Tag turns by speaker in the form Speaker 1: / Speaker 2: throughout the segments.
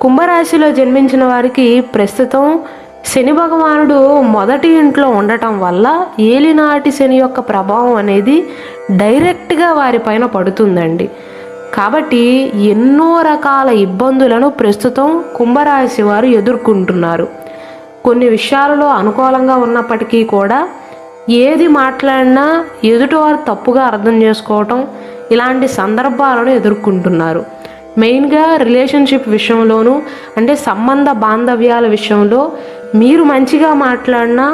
Speaker 1: కుంభరాశిలో జన్మించిన వారికి ప్రస్తుతం శని భగవానుడు మొదటి ఇంట్లో ఉండటం వల్ల ఏలినాటి శని యొక్క ప్రభావం అనేది డైరెక్ట్గా వారిపైన పడుతుందండి. కాబట్టి ఎన్నో రకాల ఇబ్బందులను ప్రస్తుతం కుంభరాశి వారు ఎదుర్కొంటున్నారు. కొన్ని విషయాలలో అనుకూలంగా ఉన్నప్పటికీ కూడా ఏది మాట్లాడినా ఎదుటివారు తప్పుగా అర్థం చేసుకోవటం, ఇలాంటి సందర్భాలను ఎదుర్కొంటున్నారు. మెయిన్గా రిలేషన్షిప్ విషయంలోనూ, అంటే సంబంధ బాంధవ్యాల విషయంలో మీరు మంచిగా మాట్లాడినా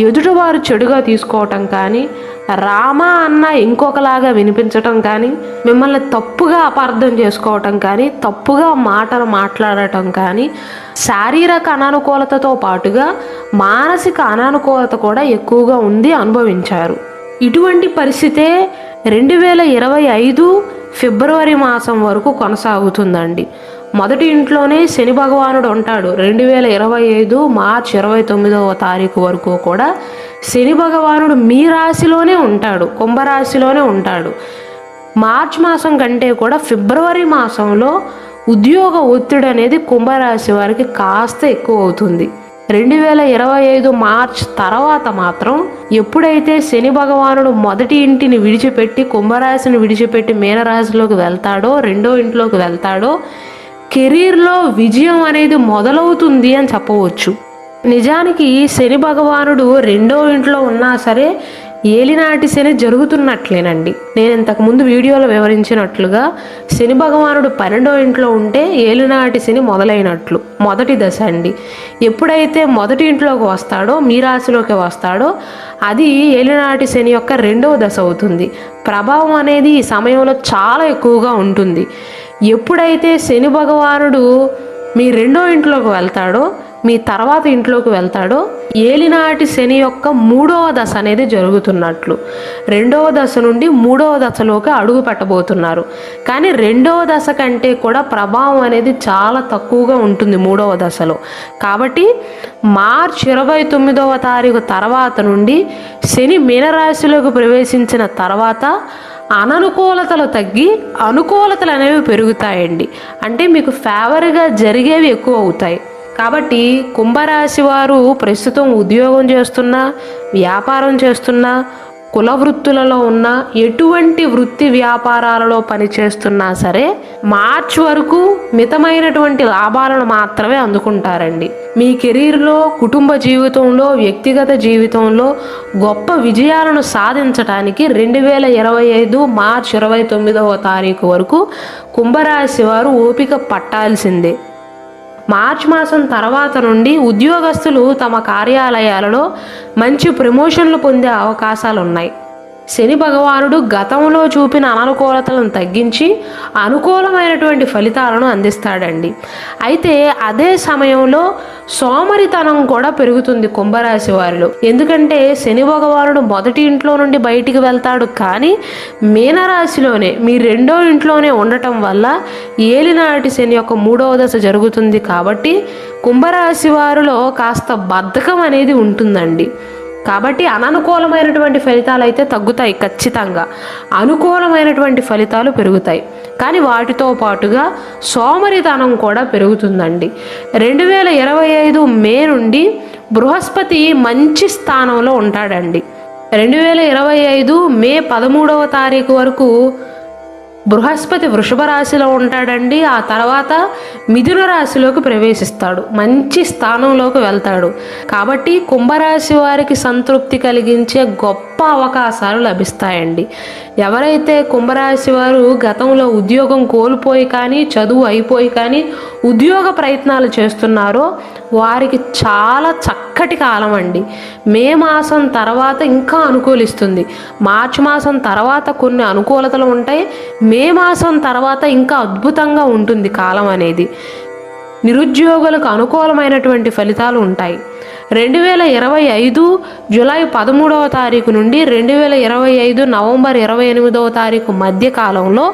Speaker 1: ఎదుటివారు చెడుగా తీసుకోవటం కానీ, రామా అన్న ఇంకొకలాగా వినిపించటం కానీ, మిమ్మల్ని తప్పుగా అపార్థం చేసుకోవటం కానీ, తప్పుగా మాటలు మాట్లాడటం కానీ, శారీరక అనానుకూలతతో పాటుగా మానసిక అనానుకూలత కూడా ఎక్కువగా ఉంది, అనుభవించారు. ఇటువంటి పరిస్థితే 2025 ఫిబ్రవరి మాసం వరకు కొనసాగుతుందండి. మొదటి ఇంట్లోనే శని భగవానుడు ఉంటాడు. 2025 మార్చి 29వ తారీఖు వరకు కూడా శని భగవానుడు మీ రాశిలోనే ఉంటాడు, కుంభరాశిలోనే ఉంటాడు. మార్చి మాసం కంటే కూడా ఫిబ్రవరి మాసంలో ఉద్యోగ ఒత్తిడి అనేది కుంభరాశి వారికి కాస్త ఎక్కువ అవుతుంది. 2025 మార్చ్ తర్వాత మాత్రం ఎప్పుడైతే శని భగవానుడు మొదటి ఇంటిని విడిచిపెట్టి కుంభరాశిని విడిచిపెట్టి మీనరాశిలోకి వెళ్తాడో, రెండో ఇంట్లోకి వెళ్తాడో, కెరీర్లో విజయం అనేది మొదలవుతుంది అని చెప్పవచ్చు. నిజానికి శని భగవానుడు రెండో ఇంట్లో ఉన్నా సరే ఏలినాటి శని జరుగుతున్నట్లేనండి. నేను ఇంతకుముందు వీడియోలో వివరించినట్లుగా శని భగవానుడు 12వ ఇంట్లో ఉంటే ఏలినాటి శని మొదలైనట్లు మొదటి దశ అండి. ఎప్పుడైతే మొదటి ఇంట్లోకి వస్తాడో, మీ రాశిలోకి వస్తాడో, అది ఏలినాటి శని యొక్క రెండవ దశ అవుతుంది. ప్రభావం అనేది ఈ సమయంలో చాలా ఎక్కువగా ఉంటుంది. ఎప్పుడైతే శని భగవానుడు మీ రెండో ఇంట్లోకి వెళ్తాడో, మీ తర్వాత ఇంట్లోకి వెళ్తాడో, ఏలినాటి శని యొక్క 3వ దశ అనేది జరుగుతున్నట్లు. 2వ దశ నుండి 3వ దశలోకి అడుగు పెట్టబోతున్నారు. కానీ 2వ దశ కంటే కూడా ప్రభావం అనేది చాలా తక్కువగా ఉంటుంది 3వ దశలో. కాబట్టి మార్చి 29వ తారీఖు తర్వాత నుండి శని మీనరాశిలోకి ప్రవేశించిన తర్వాత అననుకూలతలు తగ్గి అనుకూలతలు అనేవి పెరుగుతాయండి. అంటే మీకు ఫేవర్గా జరిగేవి ఎక్కువ అవుతాయి. కాబట్టి కుంభరాశి వారు ప్రస్తుతం ఉద్యోగం చేస్తున్నా, వ్యాపారం చేస్తున్నా, కుల వృత్తులలో ఉన్న, ఎటువంటి వృత్తి వ్యాపారాలలో పనిచేస్తున్నా సరే మార్చి వరకు మితమైనటువంటి లాభాలను మాత్రమే అందుకుంటారండి. మీ కెరీర్లో, కుటుంబ జీవితంలో, వ్యక్తిగత జీవితంలో గొప్ప విజయాలను సాధించడానికి 2025 మార్చి 29వ తారీఖు వరకు కుంభరాశి వారు ఓపిక పట్టాల్సిందే. మార్చి మాసం తర్వాత నుండి ఉద్యోగస్తులు తమ కార్యాలయాలలో మంచి ప్రమోషన్లు పొందే అవకాశాలు ఉన్నాయి. శని భగవానుడు గతంలో చూపిన అననుకూలతలను తగ్గించి అనుకూలమైనటువంటి ఫలితాలను అందిస్తాడండి. అయితే అదే సమయంలో సోమరితనం కూడా పెరుగుతుంది కుంభరాశి వారిలో. ఎందుకంటే శని భగవానుడు మొదటి ఇంట్లో నుండి బయటికి వెళ్తాడు, కానీ మీనరాశిలోనే మీ రెండో ఇంట్లోనే ఉండటం వల్ల ఏలినాటి శని యొక్క 3వ దశ జరుగుతుంది. కాబట్టి కుంభరాశి వారిలో కాస్త బద్ధకం అనేది ఉంటుందండి. కాబట్టి అననుకూలమైనటువంటి ఫలితాలు అయితే తగ్గుతాయి ఖచ్చితంగా, అనుకూలమైనటువంటి ఫలితాలు పెరుగుతాయి. కానీ వాటితో పాటుగా సోమరితనం కూడా పెరుగుతుందండి. 2025 మే నుండి బృహస్పతి మంచి స్థానంలో ఉంటాడండి. 2025 మే 13వ తారీఖు వరకు బృహస్పతి వృషభ రాశిలో ఉంటాడండి. ఆ తర్వాత మిథున రాశిలోకి ప్రవేశిస్తాడు, మంచి స్థానంలోకి వెళ్తాడు. కాబట్టి కుంభరాశి వారికి సంతృప్తి కలిగించే గొప్ప అవకాశాలు లభిస్తాయండి. ఎవరైతే కుంభరాశి వారు గతంలో ఉద్యోగం కోల్పోయి కానీ, చదువు అయిపోయి కానీ ఉద్యోగ ప్రయత్నాలు చేస్తున్నారో వారికి చాలా చక్కటి కాలం అండి. మే మాసం తర్వాత ఇంకా అనుకూలిస్తుంది. మార్చి మాసం తర్వాత కొన్ని అనుకూలతలు ఉంటాయి. మే మాసం తర్వాత ఇంకా అద్భుతంగా ఉంటుంది కాలం అనేది. నిరుద్యోగులకు అనుకూలమైనటువంటి ఫలితాలు ఉంటాయి. 2025 జూలై 13వ తారీఖు నుండి 2025 నవంబర్ 28వ తారీఖు మధ్య కాలంలో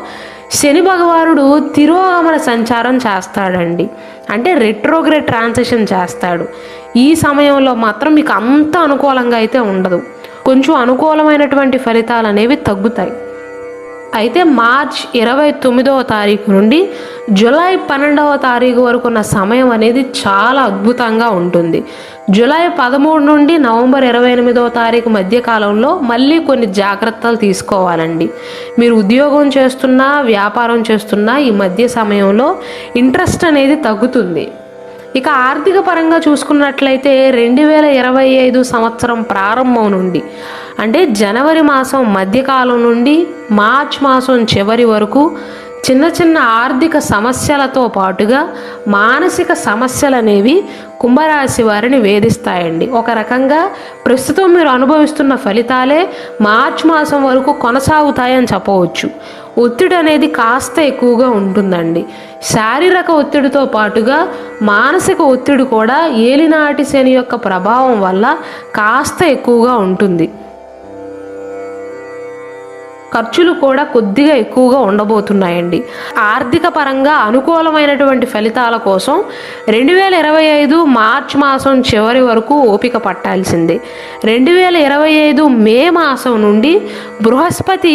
Speaker 1: శని భగవానుడు తిరోగమన సంచారం చేస్తాడండి. అంటే రెట్రోగ్రేడ్ ట్రాన్సిషన్ చేస్తాడు. ఈ సమయంలో మాత్రం మీకు అంత అనుకూలంగా అయితే ఉండదు. కొంచెం అనుకూలమైనటువంటి ఫలితాలు అనేవి తగ్గుతాయి. అయితే మార్చ్ 29వ తారీఖు నుండి జూలై 12వ తారీఖు వరకు ఉన్న సమయం అనేది చాలా అద్భుతంగా ఉంటుంది. జూలై 13 నుండి నవంబర్ 28వ తారీఖు మధ్య కాలంలో మళ్ళీ కొన్ని జాగ్రత్తలు తీసుకోవాలండి. మీరు ఉద్యోగం చేస్తున్నా, వ్యాపారం చేస్తున్నా ఈ మధ్య సమయంలో ఇంట్రెస్ట్ అనేది తగ్గుతుంది. ఇక ఆర్థిక పరంగా చూసుకున్నట్లయితే 2025 సంవత్సరం ప్రారంభం నుండి అంటే జనవరి మాసం మధ్యకాలం నుండి మార్చ్ మాసం చివరి వరకు చిన్న చిన్న ఆర్థిక సమస్యలతో పాటుగా మానసిక సమస్యలు అనేవి కుంభరాశి వారిని వేధిస్తాయండి. ఒక రకంగా ప్రస్తుతం మీరు అనుభవిస్తున్న ఫలితాలే మార్చ్ మాసం వరకు కొనసాగుతాయని చెప్పవచ్చు. ఒత్తిడి అనేది కాస్త ఎక్కువగా ఉంటుందండి. శారీరక ఒత్తిడితో పాటుగా మానసిక ఒత్తిడి కూడా ఏలినాటి శని యొక్క ప్రభావం వల్ల కాస్త ఎక్కువగా ఉంటుంది. ఖర్చులు కూడా కొద్దిగా ఎక్కువగా ఉండబోతున్నాయండి. ఆర్థిక పరంగా అనుకూలమైనటువంటి ఫలితాల కోసం 2025 మార్చ్ మాసం చివరి వరకు ఓపిక పట్టాల్సిందే. 2025 మే మాసం నుండి బృహస్పతి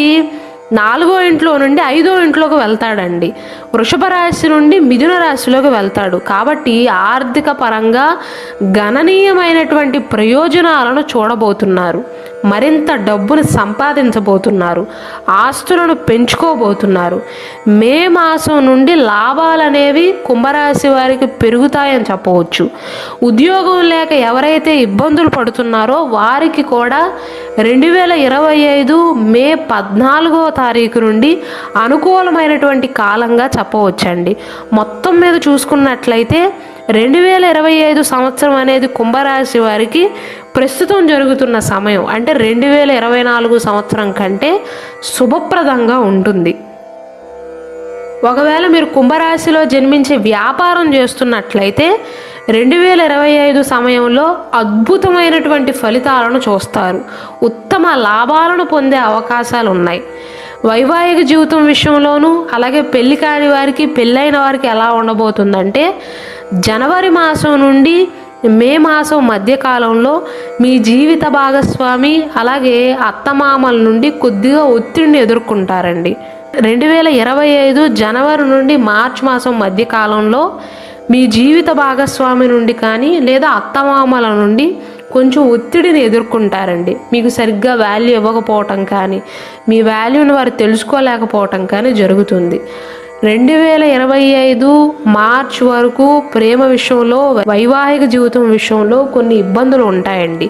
Speaker 1: 4వ ఇంట్లో నుండి 5వ ఇంట్లోకి వెళ్తాడండి. వృషభ రాశి నుండి మిథున రాశిలోకి వెళ్తాడు. కాబట్టి ఆర్థిక పరంగా గణనీయమైనటువంటి ప్రయోజనాలను చూడబోతున్నారు. మరింత డబ్బును సంపాదించబోతున్నారు. ఆస్తులను పెంచుకోబోతున్నారు. మే మాసం నుండి లాభాలనేవి కుంభరాశి వారికి పెరుగుతాయని చెప్పవచ్చు. ఉద్యోగం లేక ఎవరైతే ఇబ్బందులు పడుతున్నారో వారికి కూడా 2025 మే 14వ తారీఖు నుండి అనుకూలమైనటువంటి కాలంగా చెప్పవచ్చండి. మొత్తం మీద చూసుకున్నట్లయితే 2025 సంవత్సరం అనేది కుంభరాశి వారికి ప్రస్తుతం జరుగుతున్న సమయం అంటే 2024 సంవత్సరం కంటే శుభప్రదంగా ఉంటుంది. ఒకవేళ మీరు కుంభరాశిలో జన్మించి వ్యాపారం చేస్తున్నట్లయితే 2025 సమయంలో అద్భుతమైనటువంటి ఫలితాలను చూస్తారు. ఉత్తమ లాభాలను పొందే అవకాశాలు ఉన్నాయి. వైవాహిక జీవితం విషయంలోనూ అలాగే పెళ్లి కాని వారికి, పెళ్ళైన వారికి ఎలా ఉండబోతుందంటే జనవరి మాసం నుండి మే మాసం మధ్యకాలంలో మీ జీవిత భాగస్వామి అలాగే అత్తమామల నుండి కొద్దిగా ఒత్తిడిని ఎదుర్కొంటారండి. 2025 జనవరి నుండి మార్చ్ మాసం మధ్యకాలంలో మీ జీవిత భాగస్వామి నుండి కానీ లేదా అత్తమామల నుండి కొంచెం ఒత్తిడిని ఎదుర్కొంటారండి. మీకు సరిగ్గా వాల్యూ ఇవ్వకపోవటం కానీ, మీ వాల్యూని వారు తెలుసుకోలేకపోవటం కానీ జరుగుతుంది. 2025 మార్చ్ వరకు ప్రేమ విషయంలో, వైవాహిక జీవితం విషయంలో కొన్ని ఇబ్బందులు ఉంటాయండి.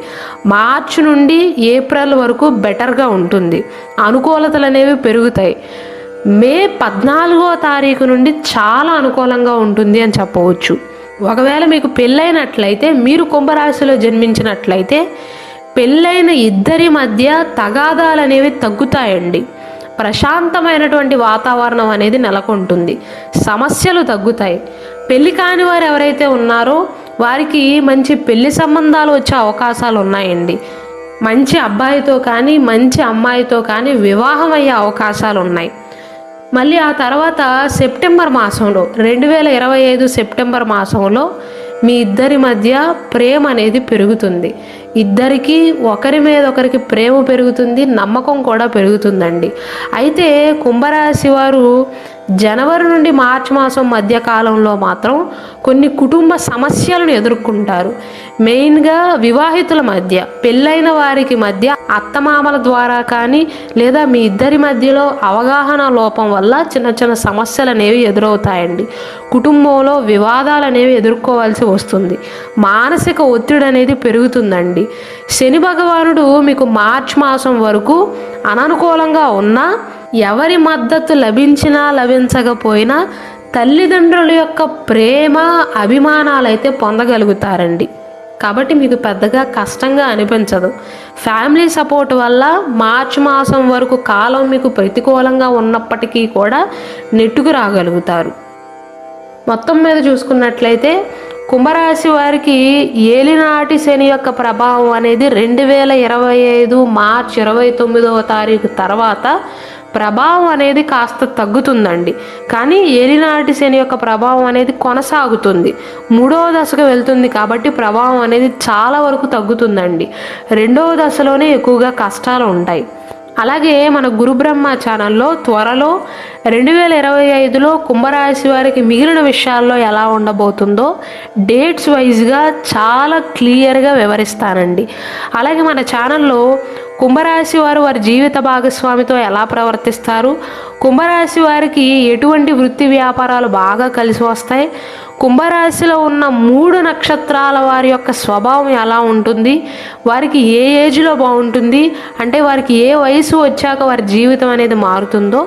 Speaker 1: మార్చ్ నుండి ఏప్రిల్ వరకు బెటర్గా ఉంటుంది. అనుకూలతలు అనేవి పెరుగుతాయి. మే 14వ తారీఖు నుండి చాలా అనుకూలంగా ఉంటుంది అని చెప్పవచ్చు. ఒకవేళ మీకు పెళ్ళైనట్లయితే, మీరు కుంభరాశిలో జన్మించినట్లయితే పెళ్ళైన ఇద్దరి మధ్య తగాదాలు అనేవి తగ్గుతాయండి. ప్రశాంతమైనటువంటి వాతావరణం అనేది నెలకొంటుంది. సమస్యలు తగ్గుతాయి. పెళ్లి కాని వారు ఎవరైతే ఉన్నారో వారికి మంచి పెళ్లి సంబంధాలు వచ్చే అవకాశాలు ఉన్నాయండి. మంచి అబ్బాయితో కానీ మంచి అమ్మాయితో కానీ వివాహం అయ్యే అవకాశాలు ఉన్నాయి. మళ్ళీ ఆ తర్వాత సెప్టెంబర్ మాసంలో 2025 సెప్టెంబర్ మాసంలో మీ ఇద్దరి మధ్య ప్రేమ అనేది పెరుగుతుంది. ఇద్దరికి ఒకరి మీద ఒకరికి ప్రేమ పెరుగుతుంది, నమ్మకం కూడా పెరుగుతుందండి. అయితే కుంభరాశి వారు జనవరి నుండి మార్చి మాసం మధ్య కాలంలో మాత్రం కొన్ని కుటుంబ సమస్యలను ఎదుర్కొంటారు. మెయిన్గా వివాహితుల మధ్య, పెళ్ళైన వారికి మధ్య అత్తమామల ద్వారా కానీ లేదా మీ ఇద్దరి మధ్యలో అవగాహన లోపం వల్ల చిన్న చిన్న సమస్యలు అనేవి ఎదురవుతాయండి. కుటుంబంలో వివాదాలు అనేవి ఎదుర్కోవాల్సి వస్తుంది. మానసిక ఒత్తిడి అనేది పెరుగుతుందండి. శని భగవానుడు మీకు మార్చ్ మాసం వరకు అననుకూలంగా ఉన్నా, ఎవరి మద్దతు లభించినా లభించకపోయినా తల్లిదండ్రుల యొక్క ప్రేమ అభిమానాలు అయితే పొందగలుగుతారండి. కాబట్టి మీకు పెద్దగా కష్టంగా అనిపించదు. ఫ్యామిలీ సపోర్ట్ వల్ల మార్చి మాసం వరకు కాలం మీకు ప్రతికూలంగా ఉన్నప్పటికీ కూడా నెట్టుకు రాగలుగుతారు. మొత్తం మీద చూసుకున్నట్లయితే కుంభరాశి వారికి ఏలినాటి శని యొక్క ప్రభావం అనేది 2025 మార్చి 29వ తారీఖు తర్వాత ప్రభావం అనేది కాస్త తగ్గుతుందండి. కానీ ఏలినాటి శని యొక్క ప్రభావం అనేది కొనసాగుతుంది. 3వ దశకు వెళ్తుంది కాబట్టి ప్రభావం అనేది చాలా వరకు తగ్గుతుందండి. 2వ దశలోనే ఎక్కువగా కష్టాలు ఉంటాయి. అలాగే మన గురు బ్రహ్మ ఛానల్లో త్వరలో 2025లో కుంభరాశి వారికి మిగిలిన విషయాల్లో ఎలా ఉండబోతుందో డేట్స్ వైజ్గా చాలా క్లియర్గా వివరిస్తానండి. అలాగే మన ఛానల్లో కుంభరాశి వారు వారి జీవిత భాగస్వామితో ఎలా ప్రవర్తిస్తారు, కుంభరాశి వారికి ఎటువంటి వృత్తి వ్యాపారాలు బాగా కలిసి వస్తాయి, కుంభరాశిలో ఉన్న 3 నక్షత్రాల వారి యొక్క స్వభావం ఎలా ఉంటుంది, వారికి ఏ ఏజ్లో బాగుంటుంది, అంటే వారికి ఏ వయసు వచ్చాక వారి జీవితం అనేది మారుతుందో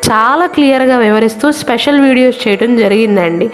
Speaker 1: చాలా క్లియర్గా వివరిస్తూ స్పెషల్ వీడియోస్ చేయడం జరిగిందండి.